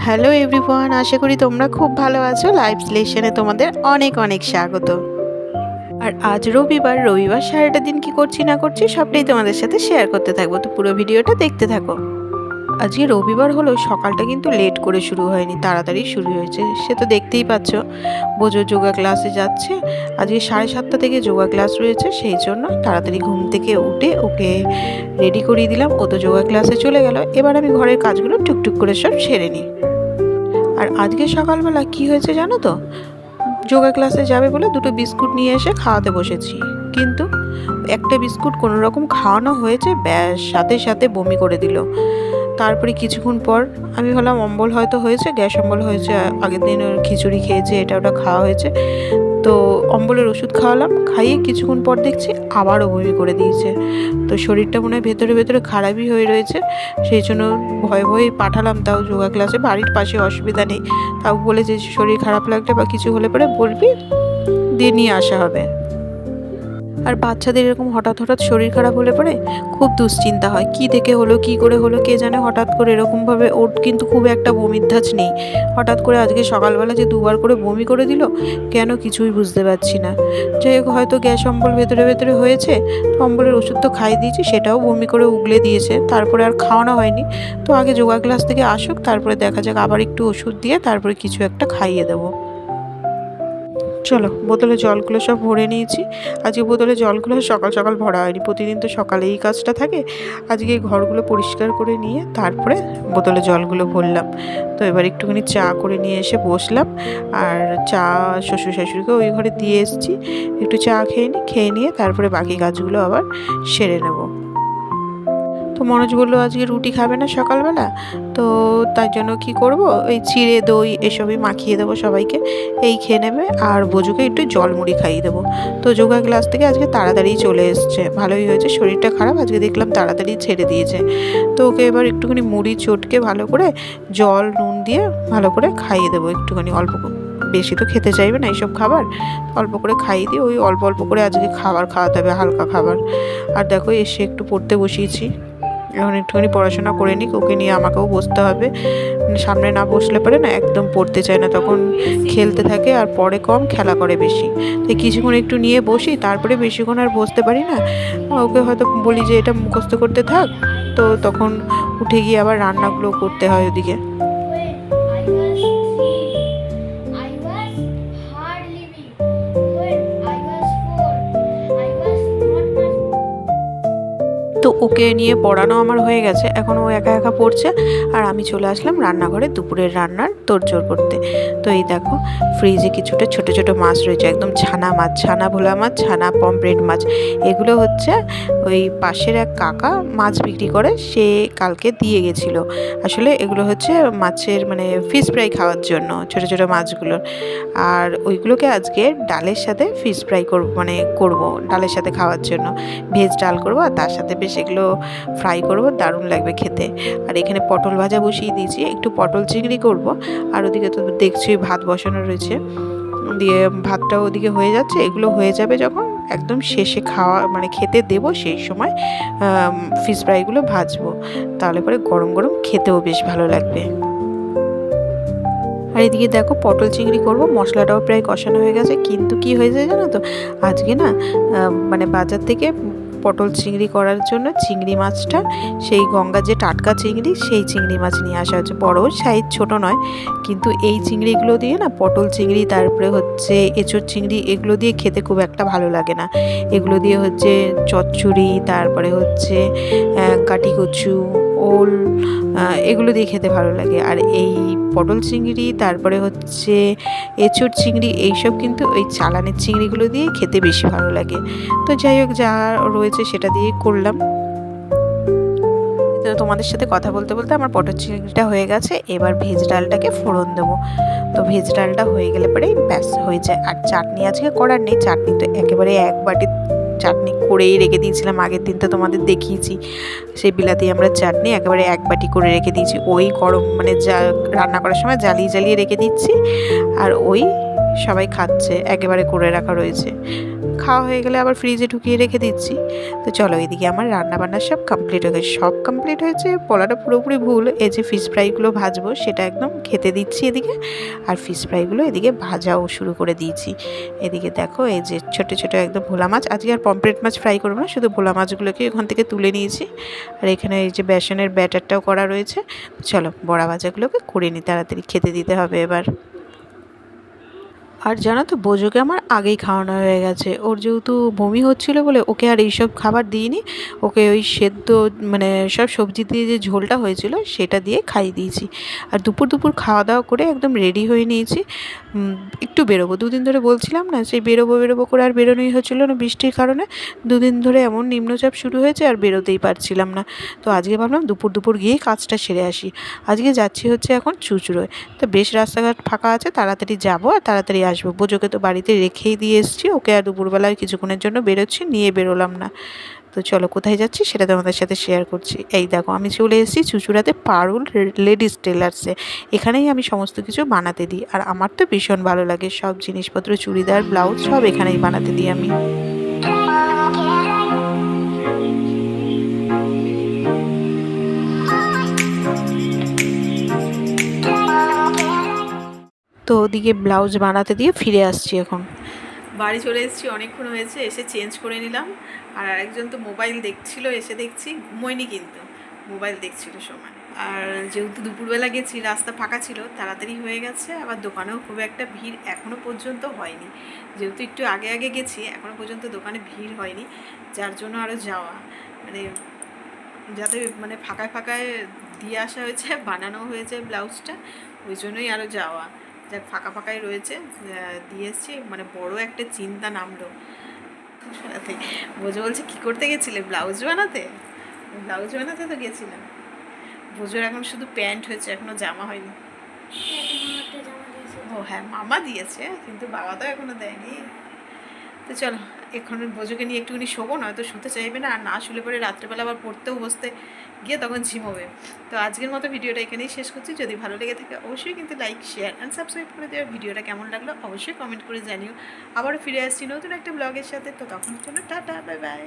Hello everyone, আশা করি তোমরা খুব ভালো আছো। লাইভ লেসনে তোমাদের অনেক অনেক স্বাগত। আর আজ রবিবার সারাটা দিন কি করছি না করছি সবটাই তোমাদের সাথে শেয়ার করতে থাকবো, তো পুরো ভিডিওটা দেখতে থাকো। আজকে রবিবার হলেও সকালটা কিন্তু লেট করে শুরু হয়নি, তাড়াতাড়ি শুরু হয়েছে। সে তো দেখতেই পাচ্ছ, বোঝো যোগা ক্লাসে যাচ্ছে। আজকে 7:30 থেকে যোগা ক্লাস রয়েছে, সেই জন্য তাড়াতাড়ি ঘুম থেকে উঠে ওকে রেডি করিয়ে দিলাম। ও তো যোগা ক্লাসে চলে গেল। এবার আমি ঘরের কাজগুলো টুকটুক করে সব সেরে নিই। আর আজকে সকালবেলা কি হয়েছে জানো তো, যোগা ক্লাসে যাবে বলে দুটো বিস্কুট নিয়ে এসে খাওয়াতে বসেছি, কিন্তু একটা বিস্কুট কোনো রকম খাওয়ানো হয়েছে, ব্যাস সাথে সাথে বমি করে দিল। তারপরে কিছুক্ষণ পর আমি ভাবলাম অম্বল হয়তো হয়েছে, গ্যাস অম্বল হয়েছে, আগের দিন ওর খিচুড়ি খেয়েছে, এটা ওটা খাওয়া হয়েছে। তো অম্বলের ওষুধ খাওয়ালাম, খাইয়ে কিছুক্ষণ পর দেখছি আবারও বমি করে দিয়েছে। তো শরীরটা মনে হয় ভেতরে ভেতরে খারাপই হয়ে রয়েছে, সেই জন্য ভয়ে ভয়ে পাঠালাম। তাও যোগা ক্লাসে বাড়ির পাশে, অসুবিধা নেই। তাও বলে যে শরীর খারাপ লাগলে বা কিছু হলে পরে বলবি, দিয়ে নিয়ে আসা হবে। আর বাচ্চাদের এরকম হঠাৎ হঠাৎ শরীর খারাপ হলে পরে খুব দুশ্চিন্তা হয়, কি থেকে হলো, কি করে হলো কে জানে। হঠাৎ করে এরকমভাবে ওর কিন্তু খুব একটা বমির ধাঁচ নেই, হঠাৎ করে আজকে সকালবেলা যে দুবার করে বমি করে দিল, কেন কিছুই বুঝতে পারছি না। যাই হোক, হয়তো গ্যাস অম্বল ভেতরে ভেতরে হয়েছে। অম্বলের ওষুধ তো খাইয়ে দিয়েছি, সেটাও বমি করে উগলে দিয়েছে, তারপরে আর খাওয়ানো হয়নি। তো আগে যোগা ক্লাস থেকে আসুক, তারপরে দেখা যাক, আবার একটু ওষুধ দিয়ে তারপরে কিছু একটা খাইয়ে দেবো। চলো, বোতলে জলগুলো সব ভরে নিয়েছি। আজকে বোতলে জলগুলো সকাল সকাল ভরা হয়নি, প্রতিদিন তো সকালে এই কাজটা থাকে। আজকে ঘরগুলো পরিষ্কার করে নিয়ে তারপরে বোতলে জলগুলো ভরলাম। তো এবার একটুখানি চা করে নিয়ে এসে বসলাম। আর চা শ্বশুর শাশুড়িকে ওই ঘরে দিয়ে এসেছি, একটু চা খেয়ে নিয়ে তারপরে বাকি কাজগুলো আবার সেরে নেবো। তো মনোজ বললো আজকে রুটি খাবে না সকালবেলা, তো তার জন্য কি করব, ওই চিড়ে দই এসবই মাখিয়ে দেবো সবাইকে, এই খেয়ে নেবে। আর বোঝুকে একটু জল মুড়ি খাইয়ে দেবো। তো যোগা ক্লাস থেকে আজকে তাড়াতাড়ি চলে এসছে, ভালোই হয়েছে। শরীরটা খারাপ, আজকে দেখলাম তাড়াতাড়ি ছেড়ে দিয়েছে। তো ওকে এবার একটুখানি মুড়ি চটকে ভালো করে জল নুন দিয়ে ভালো করে খাইয়ে দেবো, একটুখানি অল্প, বেশি তো খেতে চাইবে না এইসব খাবার, অল্প করে খাইয়ে দিয়ে ওই অল্প অল্প করে আজকে খাবার খাওয়াতে হবে, হালকা খাবার। আর দেখো এসে একটু পড়তে বসিয়েছি, এখন একটুখানি পড়াশোনা করে নিক, ওকে নিয়ে আমাকেও বসতে হবে। সামনে না বসলে পারে না, একদম পড়তে চায় না, তখন খেলতে থাকে আর পড়ে কম, খেলা করে বেশি। তাই কিছুক্ষণ একটু নিয়ে বসি, তারপরে বেশিক্ষণ আর বসতে পারি না। ওকে হয়তো বলি যে এটা মুখস্থ করতে থাক, তো তখন উঠে গিয়ে আবার রান্নাগুলো করতে হয় ওদিকে। তো ওকে নিয়ে পড়ানো আমার হয়ে গেছে, এখন ও একা একা পড়ছে। আর আমি চলে আসলাম রান্নাঘরে দুপুরের রান্নার তোড়জোড় করতে। তো এই দেখো, ফ্রিজে কিছুটা ছোট ছোট মাছ রয়েছে, একদম ছানা মাছ, ছানা ভোলা মাছ, ছানা পমফ্রেট মাছ। এগুলো হচ্ছে ওই পাশের এক কাকা মাছ বিক্রি করে, সে কালকে দিয়ে গেছিলো। আসলে এগুলো হচ্ছে মাছের মানে ফিশ ফ্রাই খাওয়ার জন্য, ছোট ছোট মাছগুলোর। আর ওইগুলোকে আজকে ডালের সাথে ফিশ ফ্রাই করব, মানে করব ডালের সাথে খাওয়ার জন্য। ভেজ ডাল করবো আর তার সাথে বেশ এগুলো ফ্রাই করবো, দারুণ লাগবে খেতে। আর এখানে পটল ভাজা বসিয়ে দিয়েছি, একটু পটল চিংড়ি করব। আর ওদিকে তো দেখছি ভাত বসানো রয়েছে, দিয়ে ভাতটাও ওদিকে হয়ে যাচ্ছে। এগুলো হয়ে যাবে যখন একদম শেষে খাওয়া মানে খেতে দেবো, সেই সময় ফিশ ফ্রাইগুলো ভাজবো, তাহলে পরে গরম গরম খেতেও বেশ ভালো লাগবে। আর এদিকে দেখো পটল চিংড়ি করব, মশলাটাও প্রায় কষানো হয়ে গেছে। কিন্তু কি হয়েছে জানো তো, আজকে না মানে বাজার থেকে পটল চিংড়ি করার জন্য চিংড়ি মাছটা, সেই গঙ্গার যে টাটকা চিংড়ি, সেই চিংড়ি মাছ নিয়ে আসা হচ্ছে, বড় সাইজ, ছোট নয়। কিন্তু এই চিংড়িগুলো দিয়ে না, পটল চিংড়ি তারপরে হচ্ছে এঁচোড় চিংড়ি, এগুলো দিয়ে খেতে খুব একটা ভালো লাগে না। এগুলো দিয়ে হচ্ছে চচ্চড়ি, তারপরে হচ্ছে কাটি কচু, ওল, এগুলো দিয়ে খেতে ভালো লাগে। আর এই পটল চিংড়ি, তারপরে হচ্ছে এঁচোড় চিংড়ি, এইসব কিন্তু ওই চালানের চিংড়িগুলো দিয়ে খেতে বেশি ভালো লাগে। তো যাই হোক, যা রয়েছে সেটা দিয়েই করলাম। তো তোমাদের সাথে কথা বলতে বলতে আমার পটল চিংড়িটা হয়ে গেছে, এবার ভেজ ডালটাকে ফোড়ন দেবো। তো ভেজ ডালটা হয়ে গেলে পরেই ব্যাস হয়ে যায়। আর চাটনি আজকে করার নেই, চাটনি তো একেবারে এক বাটি চাটনি করেই রেখে দিয়েছিলাম, আগের দিন তো তোমাদের দেখিয়েছি। সেই বিলাতি আমরা চাটনি একেবারে এক বাটি করে রেখে দিয়েছি, ওই গরম মানে যা রান্না করার সময় জ্বালিয়ে জ্বালিয়ে রেখে দিচ্ছি। আর ওই সবাই খাচ্ছে, একেবারে করে রাখা রয়েছে। খাওয়া হয়ে গেলে আবার ফ্রিজে ঢুকিয়ে রেখে দিচ্ছি। তো চলো, এদিকে আমার রান্নাবান্না সব কমপ্লিট হয়ে গেছে। সব কমপ্লিট হয়েছে বলাটা পুরোপুরি ভুল। এই যে ফিশ ফ্রাইগুলো ভাজবো সেটা একদম খেতে দিচ্ছি এদিকে, আর ফিশ ফ্রাইগুলো এদিকে ভাজাও শুরু করে দিয়েছি। এদিকে দেখো এই যে ছোটো ছোটো একদম ভোলা মাছ, আজকে আর পমফ্রেট মাছ ফ্রাই করবো না, শুধু ভোলা মাছগুলোকে ওখান থেকে তুলে নিয়েছি। আর এখানে এই যে বেসনের ব্যাটারটাও করা রয়েছে। চলো বড়া ভাজাগুলোকে করে নিই, তাড়াতাড়ি খেতে দিতে হবে এবার। আর জানো তো, বোজোকে আমার আগেই খাওয়ানো হয়ে গেছে। ওর যেহেতু বমি হচ্ছিল বলে ওকে আর এইসব খাবার দিইনি, ওকে ওই সেদ্ধ মানে সব সবজি দিয়ে যে ঝোলটা হয়েছিল সেটা দিয়ে খাইয়ে দিয়েছি। আর দুপুর দুপুর খাওয়া দাওয়া করে একদম রেডি হয়ে নিয়েছি। একটু বেরোবো, দুদিন ধরে বলছিলাম না সেই বেরোবো বেরোবো করে, আর বেরোনোই হচ্ছিলো না বৃষ্টির কারণে। দুদিন ধরে এমন নিম্নচাপ শুরু হয়েছে আর বেরোতেই পারছিলাম না। তো আজকে ভাবলাম দুপুর দুপুর গিয়েই কাজটা সেরে আসি। আজকে যাচ্ছি হচ্ছে এখন চুঁচুড়োয়। তো বেশ রাস্তাঘাট ফাঁকা আছে, তাড়াতাড়ি যাবো আর তাড়াতাড়ি আসবো। বোজোকে তো বাড়িতে রেখেই দিয়ে এসেছি, ওকে আর দুপুরবেলায় কিছুক্ষণের জন্য বেরোচ্ছি, নিয়ে বেরোলাম না। তো চলো কোথায় যাচ্ছি সেটা তোমাদের সাথে শেয়ার করছি। এই দেখো আমি চলে এসেছি চুঁচুড়াতে পারুল লেডিস টেলার্সে। এখানেই আমি সমস্ত কিছু বানাতে দিই, আর আমার তো ভীষণ ভালো লাগে। সব জিনিসপত্র, চুড়িদার, ব্লাউজ সব এখানেই বানাতে দিই আমি। তো ওদিকে ব্লাউজ বানাতে দিয়ে ফিরে আসছি এখন। বাড়ি চলে এসেছি, অনেকক্ষণ হয়েছে, এসে চেঞ্জ করে নিলাম। আর আরেকজন তো মোবাইল দেখছিল, এসে দেখছি ঘুমোয়নি কিন্তু মোবাইল দেখছিল সময়। আর যেহেতু দুপুরবেলা গেছি, রাস্তা ফাঁকা ছিল, তাড়াতাড়ি হয়ে গেছে। আবার দোকানেও খুব একটা ভিড় এখনও পর্যন্ত হয়নি, যেহেতু একটু আগে আগে গেছি, এখনও পর্যন্ত দোকানে ভিড় হয়নি। যার জন্য আরও যাওয়া, মানে যাতে মানে ফাঁকায় ফাঁকায় দিয়ে আসা হয়েছে, বানানো হয়েছে ব্লাউজটা, ওই জন্যই আরও যাওয়া। যাক ফাঁকা ফাঁকাই রয়েছে, দিয়ে এসছি। মানে বড় একটা চিন্তা নামলো। বোঝো বলছে কী করতে গেছিলে? ব্লাউজ বানাতে। ব্লাউজ বানাতে তো গেছিলাম। বোঝোর এখন শুধু প্যান্ট হয়েছে, এখনো জামা হয়নি। ও হ্যাঁ, মামা দিয়েছে, কিন্তু বাবা তো এখনো দেয়নি। তো চলো এখন বোঝোকে নিয়ে একটুখানি শোবো, নয়তো শুতে চাইবে না, আর না শুলে পরে রাত্রেবেলা আবার পড়তেও বসতে গিয়ে তখন ঝিমোবে। তো আজকের মতো ভিডিওটা এখানেই শেষ করছি। যদি ভালো লেগে থাকে অবশ্যই কিন্তু লাইক, শেয়ার অ্যান্ড সাবস্ক্রাইব করে দেওয়া। ভিডিওটা কেমন লাগলো অবশ্যই কমেন্ট করে জানিও। আবারও ফিরে আসছি নতুন একটা ব্লগের সাথে। তো তখন চলো টাটা, বাই বাই।